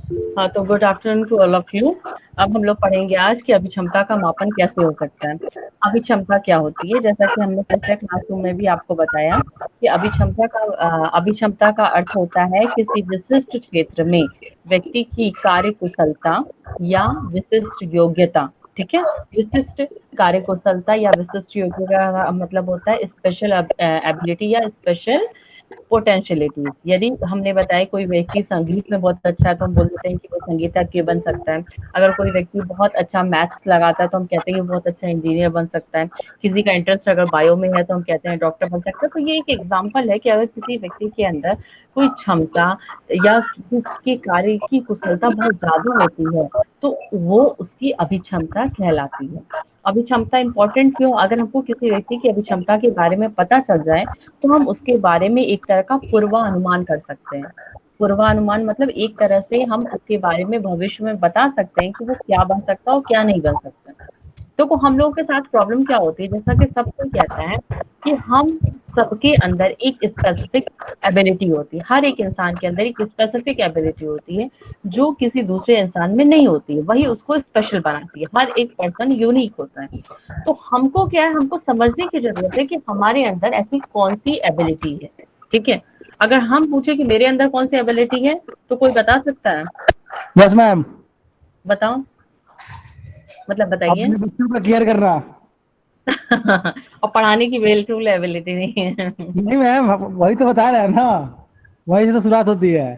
हाँ, तो good afternoon to all of you. अब हम लोग पढ़ेंगे आज कि अभिक्षमता का मापन कैसे हो सकता है। अभिक्षमता क्या होती है? जैसा कि हमने पिछले क्लासरूम में भी आपको बताया कि अभिक्षमता का अर्थ होता है किसी विशिष्ट क्षेत्र में व्यक्ति की कार्यकुशलता या विशिष्ट योग्यता। ठीक है? विशिष्ट कार्यकुशलता या विशिष्ट योग्यता का मतलब होता है स्पेशल एबिलिटी या स्पेशल पोटेंशियलिटीज। यदि हमने बताया कोई व्यक्ति संगीत में बहुत अच्छा है तो हम बोल देते हैं कि वो संगीतज्ञ बन सकता है। अगर कोई व्यक्ति बहुत अच्छा मैथ्स लगाता है तो हम कहते हैं कि बहुत अच्छा इंजीनियर बन सकता है। किसी का इंटरेस्ट अगर बायो में है तो हम कहते हैं डॉक्टर बन सकता है। तो ये एक एग्जाम्पल है कि अगर किसी व्यक्ति के अंदर कोई क्षमता या उसके कार्य की कुशलता बहुत ज्यादा होती है तो वो उसकी अभिक्षमता कहलाती है। अभिक्षमता इंपॉर्टेंट क्यों? अगर हमको किसी व्यक्ति की अभिक्षमता के बारे में पता चल जाए तो हम उसके बारे में एक तरह का पूर्वानुमान कर सकते हैं। पूर्वानुमान मतलब एक तरह से हम उसके बारे में भविष्य में बता सकते हैं कि वो क्या बन सकता है और क्या नहीं बन सकता। तो हम लोगों के साथ प्रॉब्लम क्या होती है, जैसा कि सब कोई कहता है कि हम सबके अंदर एक स्पेसिफिक एबिलिटी होती है। हर एक इंसान के अंदर एक स्पेसिफिक एबिलिटी होती है जो किसी दूसरे इंसान में नहीं होती है, वही उसको स्पेशल बनाती है। हर एक पर्सन यूनिक होता है। तो हमको क्या है, हमको समझने की जरूरत है कि हमारे अंदर ऐसी कौन सी एबिलिटी है। ठीक है? अगर हम पूछे कि मेरे अंदर कौन सी एबिलिटी है तो कोई बता सकता है? Yes ma'am. बताओ, मतलब बताइए। अपने बच्चों का केयर करना। और पढ़ाने की बिल्कुल एबिलिटी नहीं है। नहीं मैम, वही तो बता रहे हैं ना, वही से तो शुरुआत होती है।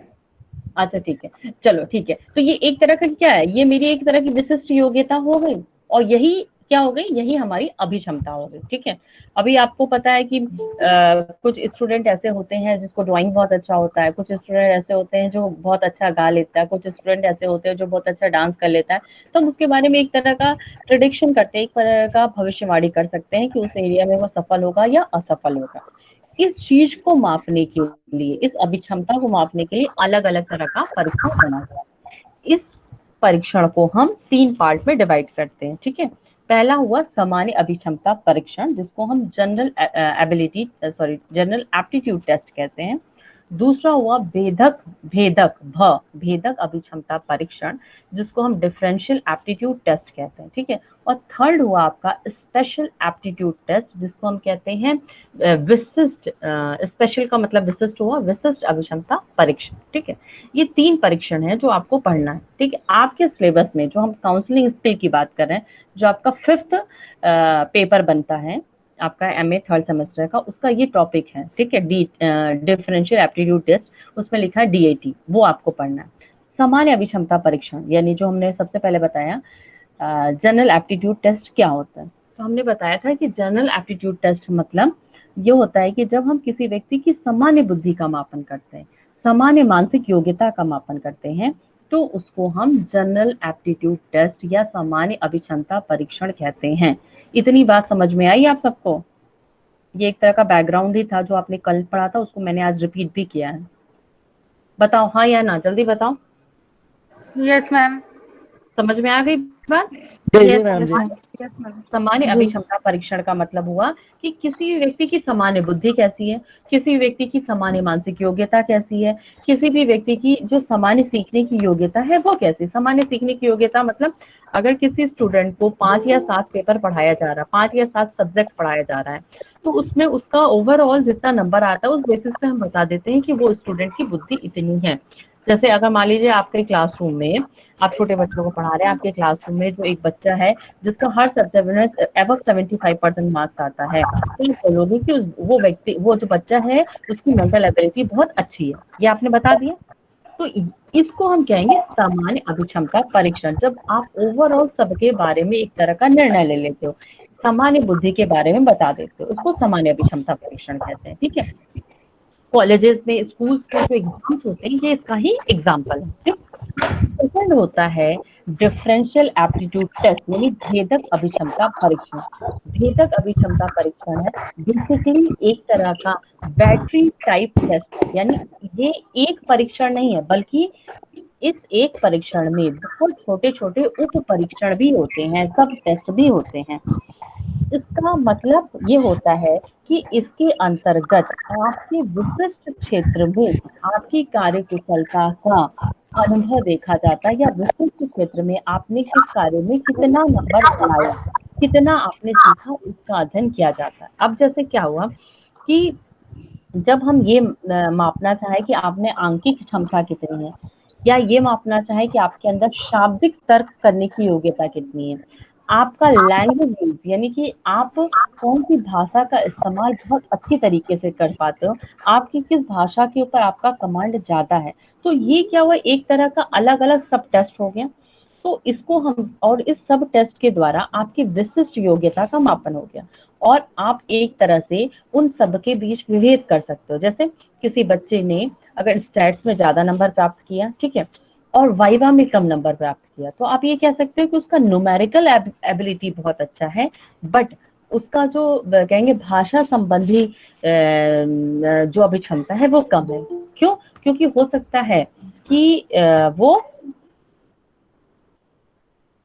अच्छा ठीक है, चलो ठीक है। तो ये एक तरह का क्या है, ये मेरी एक तरह की विशिष्ट योग्यता हो गई। और यही क्या हो गई, यही हमारी अभिक्षमता हो गई। ठीक है? अभी आपको पता है कि कुछ स्टूडेंट ऐसे होते हैं जिसको ड्राइंग बहुत अच्छा होता है, कुछ स्टूडेंट ऐसे होते हैं जो बहुत अच्छा गा लेता है, कुछ स्टूडेंट ऐसे होते हैं जो बहुत अच्छा डांस कर लेता है। तो हम उसके बारे में एक तरह का प्रिडिक्शन करते हैं, एक तरह का भविष्यवाणी कर सकते हैं कि उस एरिया में वो सफल होगा या असफल होगा। इस चीज को मापने के लिए, इस अभिक्षमता को मापने के लिए अलग अलग तरह का परीक्षण बना हुआ है। इस परीक्षण को हम 3 पार्ट में डिवाइड करते हैं। ठीक है? पहला हुआ सामान्य अभिक्षमता परीक्षण, जिसको हम जनरल एप्टीट्यूड टेस्ट कहते हैं। दूसरा हुआ भेदक अभिक्षमता परीक्षण, जिसको हम डिफरेंशियल एप्टीट्यूड टेस्ट कहते हैं। ठीक है? और थर्ड हुआ आपका स्पेशल एप्टीट्यूड टेस्ट, जिसको हम कहते हैं विशिष्ट, स्पेशल का मतलब विशिष्ट हुआ, विशिष्ट अभिक्षमता परीक्षण। ठीक है? ये 3 परीक्षण है जो आपको पढ़ना है। ठीक है? आपके सिलेबस में जो हम काउंसलिंग स्किल की बात कर रहे हैं, जो आपका 5th पेपर बनता है आपका एमए 3rd सेमेस्टर का, उसका ये टॉपिक है। ठीक है? डिफरेंशियल एप्टीट्यूड टेस्ट, उसमें लिखा है डीएटी, वो आपको पढ़ना है। सामान्य अभिक्षमता परीक्षण यानी जो हमने सबसे पहले बताया जनरल एप्टीट्यूड टेस्ट क्या होता है। तो हमने बताया था कि जनरल एप्टीट्यूड टेस्ट मतलब ये होता है कि जब हम किसी व्यक्ति की सामान्य बुद्धि का मापन करते हैं, सामान्य मानसिक योग्यता का मापन करते हैं, तो उसको हम जनरल एप्टीट्यूड टेस्ट या सामान्य अभिक्षमता परीक्षण कहते हैं। इतनी बात समझ में आई आप सबको? ये एक तरह का बैकग्राउंड ही था जो आपने कल पढ़ा था, उसको मैंने आज रिपीट भी किया है। बताओ हाँ या ना, जल्दी बताओ। Yes ma'am. समझ में आ गई बात? जी यस मैम यस जी। मैम। Yes ma'am. सामान्य जी। अभिक्षमता परीक्षण का मतलब हुआ कि किसी भी व्यक्ति की सामान्य बुद्धि कैसी है, किसी भी व्यक्ति की सामान्य मानसिक योग्यता कैसी है, किसी भी व्यक्ति की जो सामान्य सीखने की योग्यता है वो कैसी। सामान्य सीखने की योग्यता मतलब अगर किसी स्टूडेंट को 5 या 7 पेपर पढ़ाया जा रहा है, 5 या 7 सब्जेक्ट पढ़ाया जा रहा है, तो उसमें उसका ओवरऑल जितना नंबर आता है उस बेसिस पे हम बता देते हैं कि वो स्टूडेंट की बुद्धि इतनी है। जैसे अगर मान लीजिए आपके क्लासरूम में आप छोटे बच्चों को पढ़ा रहे हैं, आपके क्लासरूम में जो एक बच्चा है जिसका हर सब्जेक्ट में एबव 75% मार्क्स आता है, तो आप बोलोगे कि वो व्यक्ति, वो जो बच्चा है उसकी मेंटल एबिलिटी बहुत अच्छी है। ये आपने बता दिया। तो इसको हम कहेंगे सामान्य अभिक्षमता परीक्षण, जब आप ओवरऑल सबके बारे में एक तरह का निर्णय ले लेते हो, सामान्य बुद्धि के बारे में बता देते हो, उसको सामान्य अभिक्षमता परीक्षण कहते हैं। ठीक है? कॉलेजेस में, स्कूल्स में जो एग्जाम्स होते हैं ये इसका ही एग्जाम्पल है। ठीक? सेकंड होता है डिफरेंशियल एप्टीट्यूड टेस्ट यानी भेदक अभिक्षमता परीक्षण। भेदक अभिक्षमता परीक्षण है बेसिकली एक तरह का बैटरी टाइप टेस्ट है, यानी ये एक परीक्षण नहीं है बल्कि इस एक परीक्षण में बहुत छोटे छोटे उप परीक्षण भी होते हैं, सब टेस्ट भी होते हैं। इसका मतलब ये होता है कि इसके अंतर्गत आपके विशिष्ट क्षेत्र में आपकी कार्यकुशलता का अनुभव देखा जाता है या विशिष्ट क्षेत्र में आपने किस कार्य में कितना नंबर लाया, कितना आपने सीखा, उसका अध्ययन किया जाता है। अब जैसे क्या हुआ कि जब हम ये मापना चाहें कि आपने आंकिक क्षमता कितनी है, या ये मापना चाहें कि आपके अंदर शाब्दिक तर्क करने की योग्यता कितनी है, आपका लैंग्वेज यूज़ यानी कि आप कौन-सी भाषा का इस्तेमाल बहुत अच्छी तरीके से कर पाते हो, आपकी किस भाषा के ऊपर आपका कमांड ज़्यादा है। तो ये क्या हुआ, एक तरह का अलग-अलग सब टेस्ट हो गया। तो इसको हम और इस सब टेस्ट के द्वारा आपकी विशिष्ट योग्यता का मापन हो गया और आप एक तरह से उन सब के बीच विभेद कर सकते हो। जैसे किसी बच्चे ने अगर स्टैट्स में ज़्यादा नंबर प्राप्त किया, ठीक है, और वाइवा में कम नंबर प्राप्त किया, तो आप ये कह सकते हो कि उसका न्यूमेरिकल एबिलिटी बहुत अच्छा है, बट उसका जो कहेंगे भाषा संबंधी जो अभिक्षमता है वो कम है। क्यों? क्योंकि हो सकता है कि वो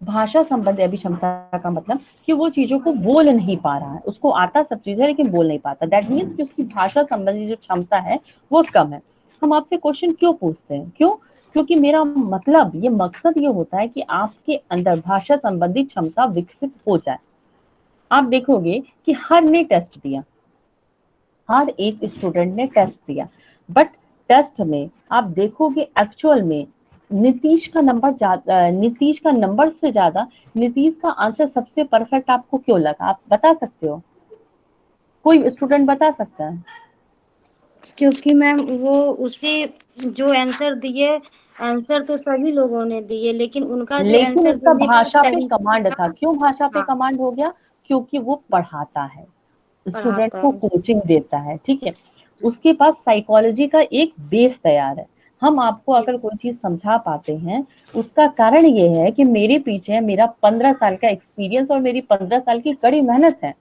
भाषा संबंधी अभिक्षमता का मतलब कि वो चीज़ों को बोल नहीं पा रहा है, उसको आता सब चीज़ है लेकिन बोल नहीं पाता। दैट मीन्स कि उसकी भाषा संबंधी जो क्षमता है वो कम है। हम आपसे क्वेश्चन क्यों पूछते हैं? क्यों? क्योंकि मेरा मतलब ये मकसद ये होता है कि आपके अंदर भाषा संबंधी क्षमता विकसित हो जाए। आप देखोगे कि हर ने टेस्ट दिया, हर एक स्टूडेंट ने टेस्ट दिया, बट टेस्ट में आप देखोगे एक्चुअल में नीतीश का नंबर से ज्यादा नीतीश का आंसर सबसे परफेक्ट आपको क्यों लगा? आप बता सकते हो? कोई स्टूडेंट बता सकता है? क्योंकि मैम वो उसे जो आंसर दिए, आंसर तो सभी लोगों ने दिए, लेकिन उनका जो लेकिन आंसर उसका देने का भाषा पे कमांड तरीका। था। क्यों भाषा पे हाँ, कमांड हो गया? क्योंकि वो पढ़ाता है, स्टूडेंट पढ़ाता को है। कोचिंग देता है, ठीक है। उसके पास साइकोलॉजी का एक बेस तैयार है। हम आपको जी अगर कोई चीज समझा पाते हैं, उसका कारण ये है कि मेरे पीछे मेरा 15 साल का एक्सपीरियंस और मेरी 15 साल की कड़ी मेहनत है,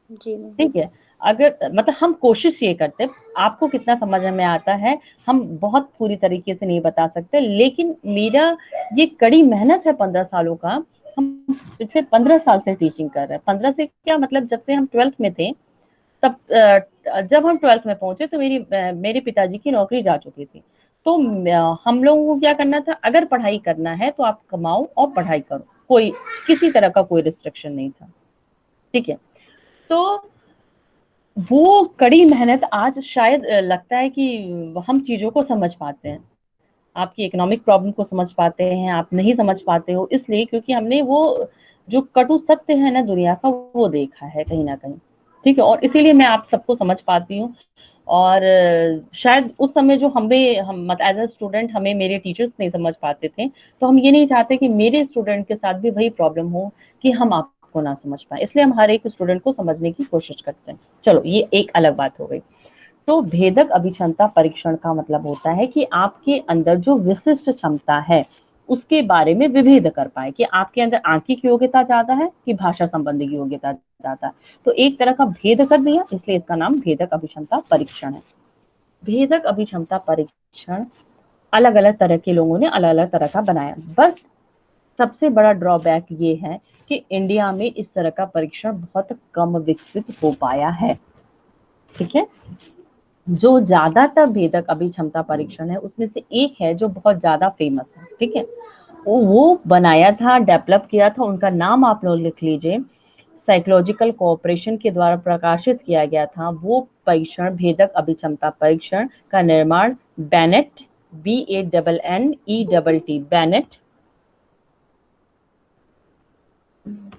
जी मैम। ठीक है। अगर मतलब हम कोशिश ये करते हैं, आपको कितना समझ में आता है हम बहुत पूरी तरीके से नहीं बता सकते, लेकिन मेरा ये कड़ी मेहनत है 15 सालों का। हम पिछले 15 साल से टीचिंग कर रहे हैं। 15 से क्या मतलब, जब से हम 12th में थे तब जब हम 12th में पहुंचे तो मेरे पिताजी की नौकरी जा चुकी थी। तो हम लोगों को क्या करना था, अगर पढ़ाई करना है तो आप कमाओ और पढ़ाई करो, कोई किसी तरह का कोई रिस्ट्रिक्शन नहीं था, ठीक है। तो वो कड़ी मेहनत आज शायद लगता है कि हम चीज़ों को समझ पाते हैं, आपकी इकोनॉमिक प्रॉब्लम को समझ पाते हैं, आप नहीं समझ पाते हो इसलिए क्योंकि हमने वो जो कटु सत्य है ना दुनिया का वो देखा है कहीं न कहीं, ठीक है। और इसीलिए मैं आप सबको समझ पाती हूँ। और शायद उस समय जो हम मत एज़ अ स्टूडेंट हमें मेरे टीचर्स नहीं समझ पाते थे, तो हम ये नहीं चाहते कि मेरे स्टूडेंट के साथ भी वही प्रॉब्लम हो कि हम आपको ना समझ पाएँ, इसलिए हम हर एक स्टूडेंट को समझने की कोशिश करते हैं। चलो ये एक अलग बात हो गई। तो भेदक अभिक्षमता परीक्षण का मतलब होता है कि आपके अंदर जो विशिष्ट क्षमता है उसके बारे में विभेद कर पाए कि आपके अंदर आंकिक योग्यता ज्यादा है कि भाषा संबंधी योग्यता ज्यादा है। तो एक तरह का भेद कर दिया, इसलिए इसका नाम भेदक अभिक्षमता परीक्षण है। भेदक अभिक्षमता परीक्षण अलग अलग तरह के लोगों ने अलग अलग तरह का बनाया, बस सबसे बड़ा ड्रॉबैक ये है कि इंडिया में इस तरह का परीक्षण बहुत कम विकसित हो पाया है, ठीक है। जो ज्यादातर भेदक अभिक्षमता परीक्षण है उसमें से एक है जो बहुत ज्यादा फेमस है, ठीक है। वो बनाया था, डेवलप किया था, उनका नाम आप लोग लिख लीजिए, साइकोलॉजिकल कोऑपरेशन के द्वारा प्रकाशित किया गया था। वो परीक्षण भेदक अभिक्षमता परीक्षण का निर्माण बेनेट, BANNET, बेनेट,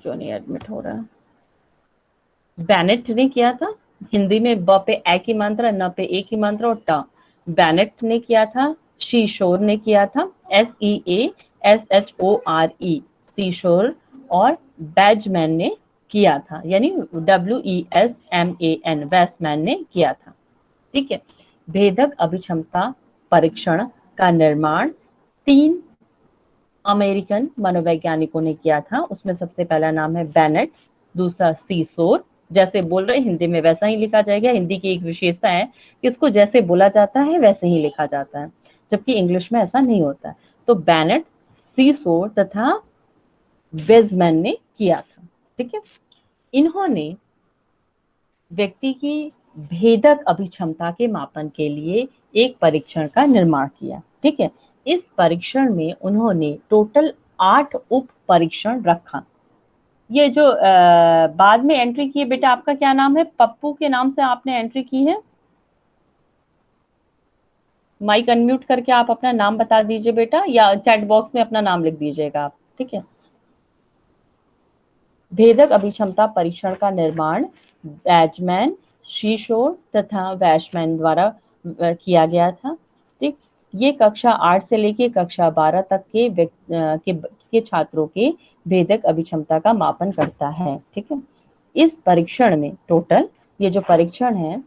क्यों नहीं एडमिट हो रहा, बेनेट ने किया था। हिंदी में ब पे ए की मात्रा, न पे ए की मात्रा और ट। बेनेट ने किया था। शीशोर ने किया था, SEASHORE, सीशोर। और बैजमैन ने किया था, यानी WESMAN, वेस्टमैन ने किया था, ठीक है। भेदक अभिक्षमता परीक्षण का निर्माण 3 अमेरिकन मनोवैज्ञानिकों ने किया था। उसमें सबसे पहला नाम है बेनेट, दूसरा सीसोर, जैसे बोल रहे हिंदी में वैसा ही लिखा जाएगा। हिंदी की एक विशेषता है कि इसको जैसे बोला जाता है वैसे ही लिखा जाता है, जबकि इंग्लिश में ऐसा नहीं होता है। तो बेनेट, सीसोर तथा बेजमैन ने किया था, ठीक है। इन्होंने व्यक्ति की भेदक अभिक्षमता के मापन के लिए एक परीक्षण का निर्माण किया, ठीक है। इस परीक्षण में उन्होंने टोटल 8 उप परीक्षण रखा। ये जो बाद में एंट्री की है बेटा, आपका क्या नाम है? पप्पू के नाम से आपने एंट्री की है। माइक अनम्यूट करके आप अपना नाम बता दीजिए बेटा, या चैट बॉक्स में अपना नाम लिख दीजिएगा आप, ठीक है। भेदक अभिक्षमता परीक्षण का निर्माण बैचमैन, शीशोर तथा वैशमैन द्वारा किया गया था। ठीक, ये कक्षा 8 से लेके कक्षा 12 तक के छात्रों के भेदक अभिक्षमता का मापन करता है। ठीक है, इस परीक्षण में टोटल ये जो परीक्षण है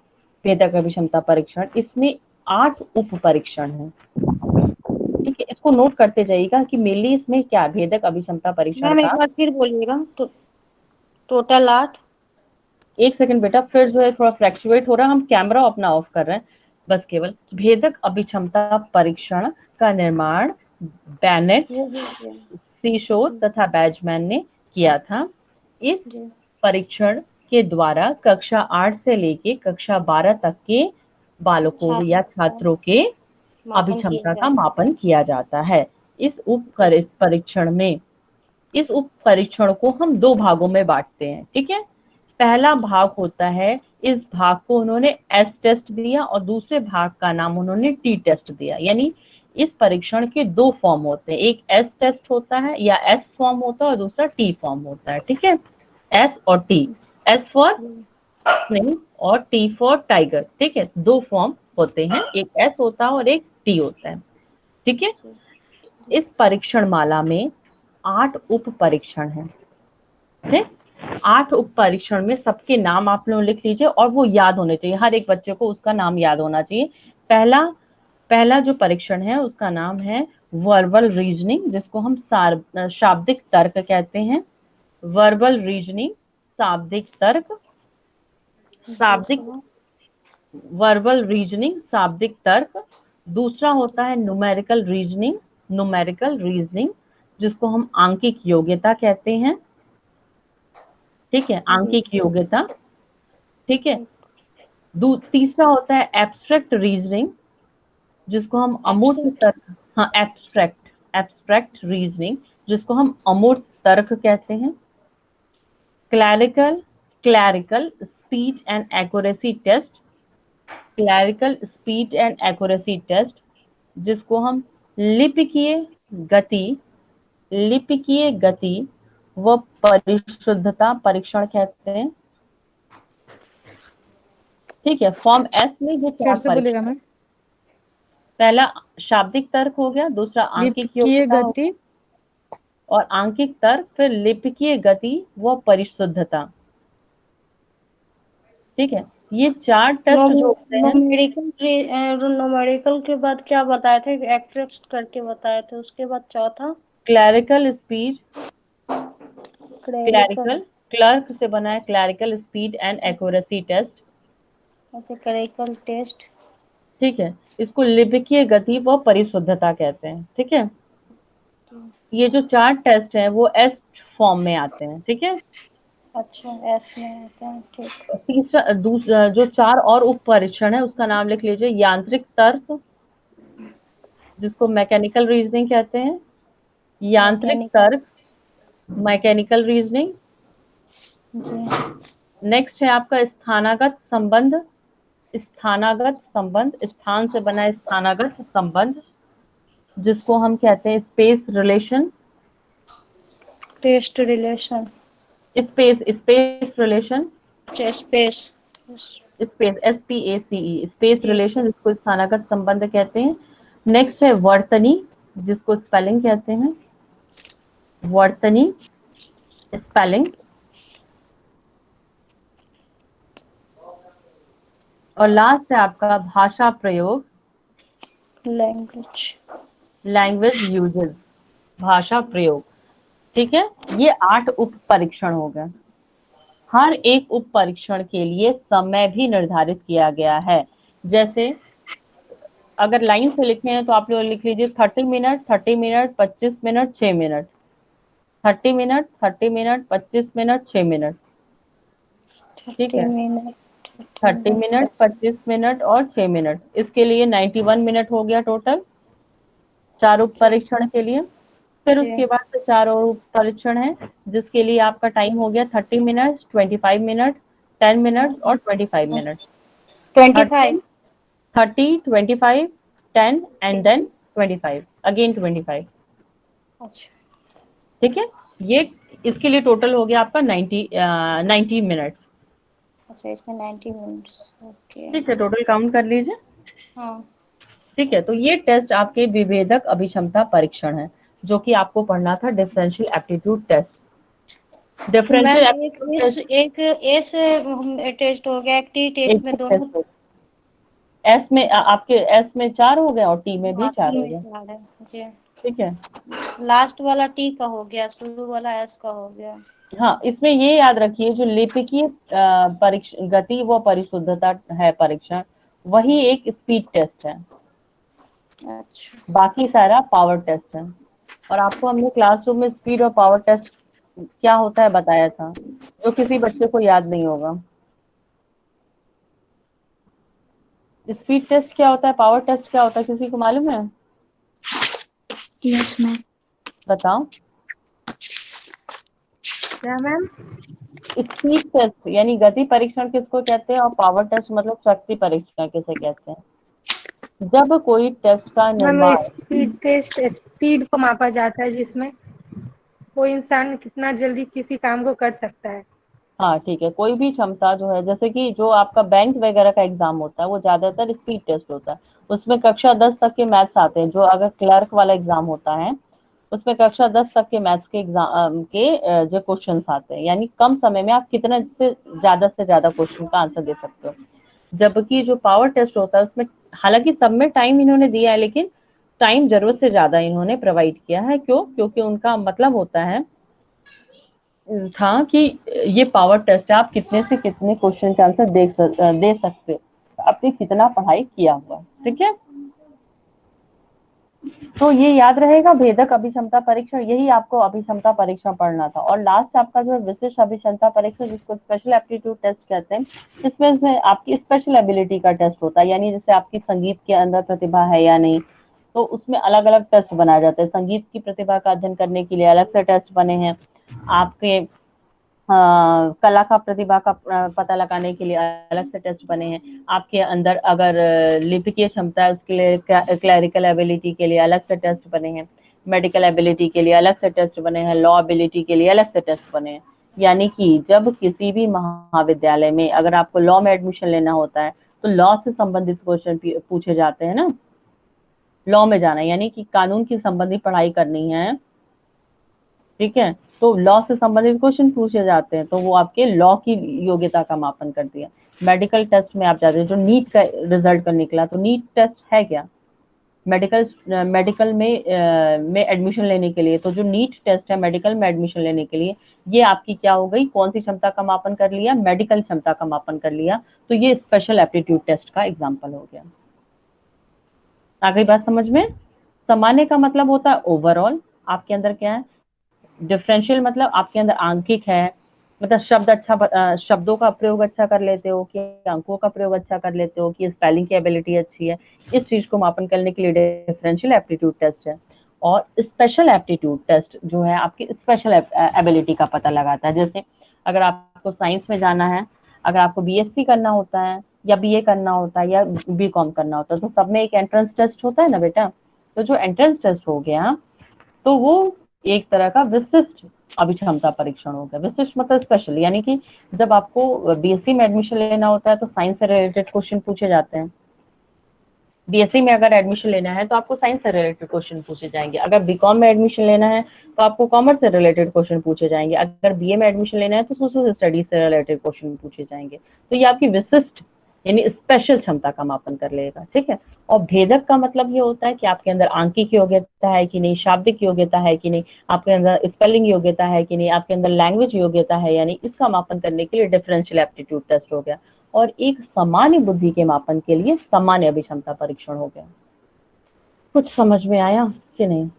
भेदक अभिक्षमता परीक्षण, इसमें 8 उप परीक्षण है। ठीक है, इसको नोट करते जाइएगा कि मेनली इसमें क्या भेदक अभिक्षमता परीक्षण मैम एक का। बार फिर बोलिएगा। टोटल 8। एक सेकंड बेटा, फिर जो है थोड़ा फ्लैक्चुएट हो रहा है, हम कैमरा अपना ऑफ कर रहे हैं बस। केवल भेदक अभिक्षमता परीक्षण का निर्माण बेनेट, सीशोर तथा बैचमैन ने किया था। इस परीक्षण के द्वारा कक्षा 8 से लेके कक्षा 12 तक के बालकों या छात्रों के अभिक्षमता का मापन किया जाता है। इस उप परीक्षण को हम 2 भागों में बांटते हैं। ठीक है, पहला भाग होता है, इस भाग को उन्होंने एस टेस्ट दिया और दूसरे भाग का नाम उन्होंने टी टेस्ट दिया। यानी इस परीक्षण के 2 फॉर्म होते हैं, एक एस टेस्ट होता है या एस फॉर्म होता है और दूसरा टी फॉर्म होता है। ठीक है, एस और टी, एस फॉर स्नेक और टी फॉर टाइगर। ठीक है, 2 फॉर्म होते हैं, एक एस होता है और एक टी होता है। ठीक है, इस परीक्षण माला में 8 उप परीक्षण हैं। ठीक, 8 उप परीक्षण में सबके नाम आप लोग लिख लीजिए और वो याद होने चाहिए, हर एक बच्चे को उसका नाम याद होना चाहिए। पहला जो परीक्षण है उसका नाम है वर्बल रीजनिंग, जिसको हम शाब्दिक तर्क कहते हैं। वर्बल रीजनिंग, शाब्दिक तर्क, वर्बल रीजनिंग, शाब्दिक तर्क। दूसरा होता है न्यूमेरिकल रीजनिंग, जिसको हम आंकिक योग्यता कहते हैं। ठीक है, आंकिक योग्यता। ठीक है, तीसरा होता है एब्स्ट्रैक्ट रीजनिंग, जिसको हम अमूर्त तर्क, हाँ एब्स्ट्रैक्ट रीजनिंग, जिसको हम अमूर्त तर्क कहते हैं। Clerical speech and accuracy test, जिसको हम लिपिकीय गति व परिशुद्धता परीक्षण कहते हैं। ठीक है, फॉर्म एस में ये 4 परीक्षण, मैम। पहला शाब्दिक तर्क हो गया, दूसरा आंकिक योग्यता गति और आंकिक तर्क, फिर लिपिकीय गति व परिशुद्धता। ठीक है, ये 4 टेस्ट जो होते हैं। न्यूमेरिकल के बाद क्या बताए थे? एक्सट्रैक्ट करके बताए थे, उसके बाद चौथा क्लैरिकल स्पीच, क्लर्क से बना है clerical speed and accuracy test. अच्छा, क्लरिकल टेस्ट। ठीक है, इसको लिपिकीय गति व परिशुद्धता कहते हैं। ठीक है, ये जो 4 टेस्ट हैं वो एस फॉर्म में आते हैं। ठीक है, अच्छा, एस में आते हैं। ठीक। दूसरा जो 4 और उप परीक्षण है उसका नाम लिख लीजिए, यांत्रिक तर्क, जिसको मैकेनिकल रीजनिंग कहते हैं। यांत्रिक तर्क, मैकेनिकल रीजनिंग। नेक्स्ट है आपका स्थानागत संबंध, स्थान से बना है स्थानागत संबंध, जिसको हम कहते हैं space relation, test relation, space relation, space SPACE, space relation, जिसको स्थानागत संबंध कहते हैं। नेक्स्ट है वर्तनी, जिसको स्पेलिंग कहते हैं, वर्तनी स्पेलिंग। और लास्ट है आपका भाषा प्रयोग, लैंग्वेज यूजेस, भाषा प्रयोग। ठीक है, ये 8 उप परीक्षण हो गए। हर एक उप परीक्षण के लिए समय भी निर्धारित किया गया है। जैसे अगर लाइन से लिखने हैं तो आप लोग लिख लीजिए 30 minute, 25 minute, 6 minute, 30 minute, 25 minute, 6 minute. ठीक है, 30 मिनट, 25 मिनट और 6 मिनट। इसके लिए 91 मिनट हो गया टोटल। चारों परीक्षण के लिए। फिर जी। उसके बाद से चारों परीक्षण है जिसके लिए आपका टाइम हो गया 30 मिनट, 25 मिनट, 10 मिनट और 25 मिनट। 25। 30, 25, 10 and then 25, again 25। अच्छा। ठीक है, ये इसके लिए टोटल हो गया आपका 90 मिनट्स। अच्छा, इसमें 90 मिनट्स। ओके। ठीक है, टोटल काउंट कर लीजिए। हाँ। ठीक है, तो ये टेस्ट आपके विभेदक अभिक्षमता परीक्षण है जो कि आपको पढ़ना था, डिफरेंशियल एप्टीट्यूड टेस्ट। तो मैम डिफरेंशियल एक एप्टीट्यूड इस टेस्ट एक एस टेस्ट हो गया, एक टी टेस्ट एक में ही दोनों। टेस्ट होगा। एस में आपके एस में 4 हो गए और टी में भी हाँ, 4 टी हो में गए। 4 है। जी। ठीक है, लास्ट वाला टी का हो गया, शुरू वाला एस का हो गया। हाँ, इसमें ये याद रखिए जो लिपिकीय परीक्षा गति व परिशुद्धता है परीक्षण, वही एक स्पीड टेस्ट है, अच्छा। बाकी सारा पावर टेस्ट है। और आपको हमने क्लासरूम में स्पीड और पावर टेस्ट क्या होता है बताया था, जो किसी बच्चे को याद नहीं होगा। स्पीड टेस्ट क्या होता है, पावर टेस्ट क्या होता है, किसी को मालूम है? Yes ma'am. बताओ। क्या मैम? स्पीड टेस्ट यानी गति परीक्षण किसको कहते हैं, और पावर टेस्ट मतलब शक्ति परीक्षण किसे कहते हैं? जब कोई टेस्ट का मैम निर्माण, स्पीड टेस्ट स्पीड को मापा जाता है जिसमें कोई इंसान कितना जल्दी किसी काम को कर सकता है। हाँ ठीक है, कोई भी क्षमता जो है, जैसे कि जो आपका बैंक वगैरह का एग्जाम होता है वो ज्यादातर स्पीड टेस्ट होता है। उसमें कक्षा 10 तक के मैथ्स आते हैं। जो अगर क्लर्क वाला एग्जाम होता है उसमें कक्षा 10 तक के मैथ्स के एग्जाम के जो क्वेश्चंस आते हैं, यानी कम समय में आप कितने से ज्यादा क्वेश्चन का आंसर दे सकते हो। जबकि जो पावर टेस्ट होता है उसमें हालांकि सब में टाइम इन्होंने दिया है, लेकिन टाइम जरूरत से ज्यादा इन्होंने प्रोवाइड किया है। क्यों? क्योंकि उनका मतलब होता है था कि ये पावर टेस्ट है, आप कितने से कितने क्वेश्चन का आंसर दे सकते हो, आपने कितना पढ़ाई किया हुआ। ठीक है, तो ये याद रहेगा, भेदक अभिक्षमता परीक्षण, यही आपको अभिक्षमता परीक्षण पढ़ना था। और लास्ट आपका जो है विशिष्ट अभिक्षमता परीक्षण, जिसको स्पेशल एप्टीट्यूड टेस्ट कहते हैं, इसमें आपकी स्पेशल एबिलिटी का टेस्ट होता है, यानी जैसे आपकी संगीत के अंदर प्रतिभा है या नहीं, तो उसमें अलग अलग टेस्ट बनाए जाते हैं। संगीत की प्रतिभा का अध्ययन करने के लिए अलग से टेस्ट बने हैं, आपके कला का प्रतिभा का पता लगाने के लिए अलग से टेस्ट बने हैं, आपके अंदर अगर लिपिकीय क्षमता है उसके लिए, क्लरिकल एबिलिटी के लिए अलग से टेस्ट बने हैं, मेडिकल एबिलिटी के लिए अलग से टेस्ट बने हैं, लॉ एबिलिटी के लिए अलग से टेस्ट बने हैं। यानी कि जब किसी भी महाविद्यालय में अगर आपको लॉ में एडमिशन लेना होता है तो लॉ से संबंधित क्वेश्चन पूछे जाते हैं ना। लॉ में जाना है यानी कि कानून की संबंधित पढ़ाई करनी है। ठीक है, तो लॉ से संबंधित क्वेश्चन पूछे जाते हैं, तो वो आपके लॉ की योग्यता का मापन करती है। मेडिकल टेस्ट में आप जाते हैं, जो नीट का रिजल्ट का निकला, तो नीट टेस्ट है क्या? मेडिकल में एडमिशन लेने के लिए, तो जो नीट टेस्ट है मेडिकल में एडमिशन लेने के लिए, ये आपकी क्या हो गई, कौन सी क्षमता का मापन कर लिया? मेडिकल क्षमता का मापन कर लिया। तो ये स्पेशल एप्टीट्यूड टेस्ट का एग्जाम्पल हो गया। आ गई बात समझ में? सामान्य का मतलब होता है ओवरऑल, आपके अंदर क्या है। डिफरेंशियल मतलब आपके अंदर आंकिक है, मतलब शब्दों का प्रयोग अच्छा कर लेते हो, कि अंकों का प्रयोग अच्छा कर लेते हो, कि स्पेलिंग की एबिलिटी अच्छी है। इस चीज को मापन करने के लिए डिफरेंशियल एप्टीट्यूड टेस्ट है। और स्पेशल एप्टीट्यूड टेस्ट जो है आपकी स्पेशल एबिलिटी का पता लगाता है। जैसे अगर आपको साइंस में जाना है, अगर आपको बीएससी करना होता है या बीए करना होता है या बीकॉम करना होता है, तो सब में एक एंट्रेंस टेस्ट होता है ना बेटा। तो जो एंट्रेंस टेस्ट हो गया, तो वो एक तरह का विशिष्ट अभिक्षमता परीक्षण हो गया। विशिष्ट मतलब स्पेशल, यानी कि जब आपको बीएससी में एडमिशन लेना होता है तो साइंस से रिलेटेड क्वेश्चन पूछे जाते हैं। बीएससी में अगर एडमिशन लेना है तो आपको साइंस से रिलेटेड क्वेश्चन पूछे जाएंगे। अगर बीकॉम में एडमिशन लेना है तो आपको कॉमर्स से रिलेटेड क्वेश्चन पूछे जाएंगे। अगर बीए में एडमिशन लेना है तो सोशल स्टडीज से रिलेटेड क्वेश्चन पूछे जाएंगे। तो ये आपकी विशिष्ट यानी स्पेशल क्षमता का मापन कर लेगा। ठीक है, और भेदक का मतलब ये होता है कि आपके अंदर आंकिक योग्यता है कि नहीं, शाब्दिक योग्यता है कि नहीं, आपके अंदर स्पेलिंग योग्यता है कि नहीं, आपके अंदर लैंग्वेज योग्यता है या नहीं। इसका मापन करने के लिए डिफरेंशियल एप्टीट्यूड टेस्ट हो गया। और एक सामान्य बुद्धि के मापन के लिए सामान्य अभिक्षमता परीक्षण हो गया। कुछ समझ में आया कि नहीं?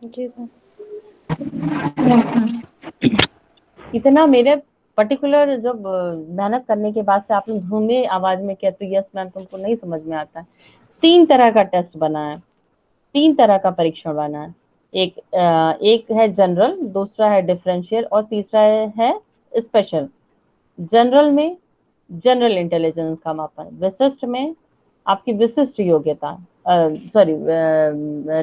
जी मैम। Yes ma'am. इतना मेरे पर्टिकुलर जब मेहनत करने के बाद से आप लोग धीमे आवाज में कहते हो यस मैम तुमको नहीं समझ में आता है। 3 तरह का टेस्ट बना है। 3 तरह का परीक्षण बना है। एक है जनरल, दूसरा है डिफरेंशियल और तीसरा है स्पेशल। जनरल में जनरल इंटेलिजेंस का मापन, विशिष्ट में आपकी विशिष्ट योग्यता, सॉरी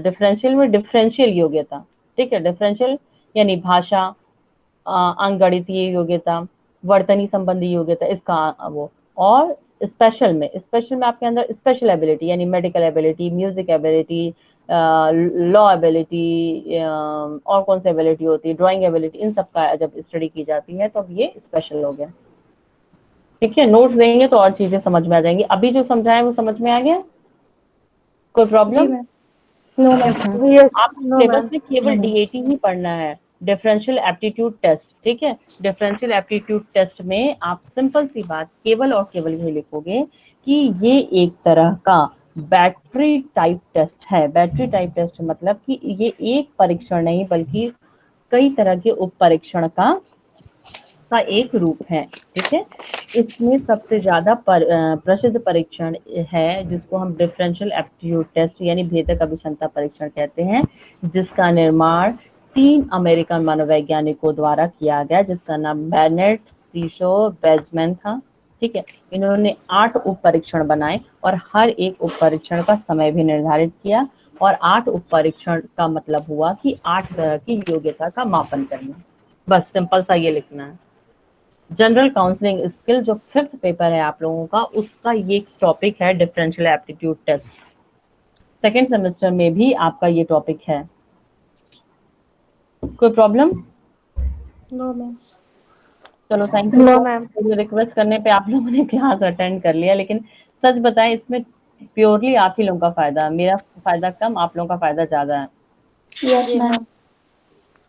डिफरेंशियल में डिफरेंशियल योग्यता, ठीक है। डिफरेंशियल यानी भाषा, अंकगणितीय योग्यता, वर्तनी संबंधी योग्यता, इसका वो। और स्पेशल में आपके अंदर स्पेशल एबिलिटी यानी medical ability, music ability, law ability, और कौन सी एबिलिटी होती है, ड्राइंग एबिलिटी, इन सब का जब स्टडी की जाती है तो अब ये स्पेशल हो गया। ठीक है, नोट्स देंगे तो और चीजें समझ में आ जाएंगी। अभी जो समझाया वो समझ में आ गया? कोई problem? No Yes, ma'am. ma'am. Yes आप नो सिलेबस मैम। में केवल डीएटी ही पढ़ना है, डिफरेंशियल एप्टीट्यूड टेस्ट, ठीक है। डिफरेंशियल एप्टीट्यूड टेस्ट में आप सिंपल सी बात केवल और केवल यही लिखोगे कि ये एक तरह का बैटरी टाइप टेस्ट है। बैटरी टाइप टेस्ट मतलब कि ये एक परीक्षण नहीं बल्कि कई तरह के उप परीक्षण का एक रूप है, ठीक है। इसमें सबसे ज्यादा प्रसिद्ध परीक्षण है जिसको हम डिफरेंशियल एप्टीट्यूड टेस्ट यानी भेदक अभिक्षमता परीक्षण कहते हैं, जिसका निर्माण 3 अमेरिकन मनोवैज्ञानिकों द्वारा किया गया, जिसका नाम बेनेट, सीशो, बेजमैन था, ठीक है। इन्होंने 8 उप परीक्षण बनाए और हर एक उप परीक्षण का समय भी निर्धारित किया, और 8 उप परीक्षण का मतलब हुआ कि 8 तरह की योग्यता का मापन करना। बस सिंपल सा ये लिखना है। जनरल काउंसलिंग स्किल जो 5th पेपर है आप लोगों का, उसका ये टॉपिक है differential aptitude test. Second semester में भी आपका ये टॉपिक है। कोई प्रॉब्लम? No ma'am. चलो थैंक यू। No ma'am. मुझे रिक्वेस्ट करने पे आप लोगों ने क्लास अटेंड कर लिया, लेकिन सच बताएं इसमें प्योरली आप ही लोगों का फायदा है, मेरा फायदा कम, आप लोगों का फायदा ज्यादा है। Yes ma'am.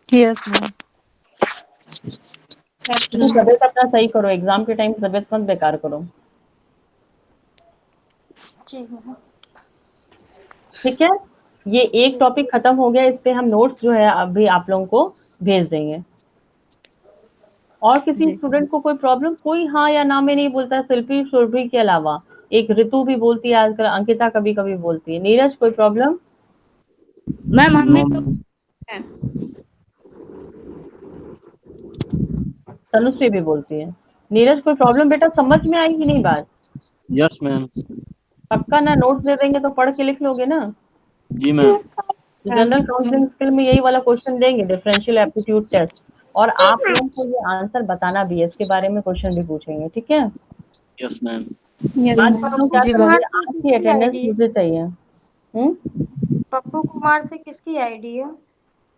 Yes, ma'am. तो तबियत अपना सही करो, एग्जाम के टाइम तबियत मत बेकार करो, ठीक है। ठीक है। ये एक टॉपिक खत्म हो गया, इस पे हम नोट्स जो है अभी आप लोगों को भेज देंगे। और किसी स्टूडेंट को कोई प्रॉब्लम? कोई हाँ या ना में नहीं बोलता है, शिल्पी सुरभि के अलावा। एक ऋतु भी बोलती है आजकल, अंकिता कभी कभी बोलती है। नीरज कोई प्रॉब्लम? मैम हमें तो तनुश्री भी बोलती है। नीरज कोई प्रॉब्लम? बेटा समझ में आई कि नहीं बात? Yes ma'am. पक्का ना? नोट्स दे देंगे तो पढ़ के लिख लोगे ना? जी मैम। जनरल काउंसलिंग स्किल में यही वाला क्वेश्चन देंगे, डिफरेंशियल एप्टीट्यूड टेस्ट, और आप लोगों को ये आंसर बताना भी है, इसके बारे में क्वेश्चन भी पूछेंगे, ठीक है। Yes ma'am. Yes, आज ma'am. हम क्या जी, करेंगे, ma'am. आज की अटेंडेंस मुझे चाहिए। पप्पू कुमार से किसकी आईडी है?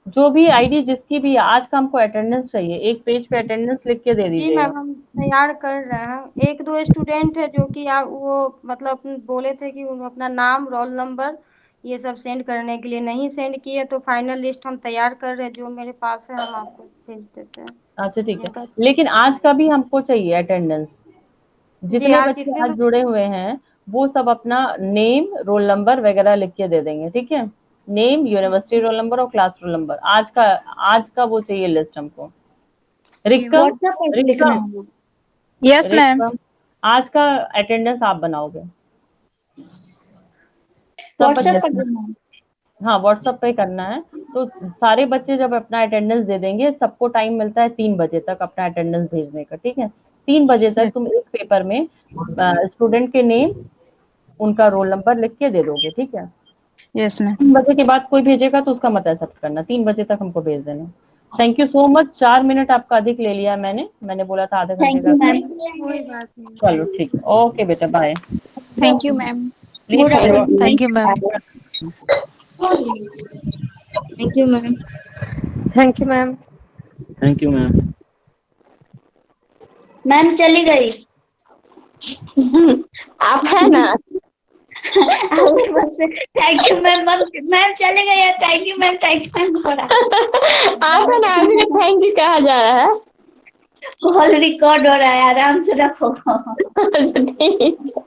जो भी आईडी जिसकी भी, आज का हमको अटेंडेंस चाहिए, एक पेज पे अटेंडेंस लिख के दे जी दीजिएगा। मैम, हम तैयार कर रहे हैं। 1-2 स्टूडेंट है जो कि आप वो मतलब बोले थे कि वो अपना नाम, रोल नंबर ये सब सेंड करने के लिए नहीं सेंड किए, तो फाइनल लिस्ट हम तैयार कर रहे हैं। जो मेरे पास है हम आपको भेज देते हैं। अच्छा ठीक है, जिनका लेकिन आज का भी हमको चाहिए अटेंडेंस। जी, जितने आज बच्चे जितने आज जुड़े हुए हैं वो सब अपना नेम, रोल नंबर वगैरह लिख के दे देंगे, ठीक है। नेम, यूनिवर्सिटी रोल नंबर और क्लास रोल नंबर। आज का वो चाहिए लिस्ट हमको। रिकम, रिकम, यस मैम। रिकम, आज का अटेंडेंस आप बनाओगे। सब बच्चे, हाँ व्हाट्सएप पे करना है। तो सारे बच्चे जब अपना अटेंडेंस दे देंगे, सबको टाइम मिलता है 3 बजे तक अपना अटेंडेंस भेजने का, ठीक है। 3 बजे तक तुम एक पेपर में स्टूडेंट के नेम, उनका रोल नंबर लिख के दे दोगे, ठीक है। Yes ma'am. 3 बजे के बाद कोई भेजेगा तो उसका मत एक्सेप्ट करना, 3 बजे तक हमको भेज देना। Thank you so much. 4 minute आपका अधिक ले लिया मैंने बोला था आधे घंटे का। कोई बात नहीं। चलो ठीक है, ओके बेटा, bye. Thank you, ma'am. Please Thank you, ma'am. Thank you ma'am. Thank you ma'am. Thank you ma'am. Ma'am चली गई। आप है ना? Thank you ma'am. मैम चले गए। Thank you ma'am. Thank you ma'am. आप है ना? अभी थैंक यू कहा जा रहा है। कॉल रिकॉर्ड हो रहा है, आराम से रखो। अच्छा ठीक है।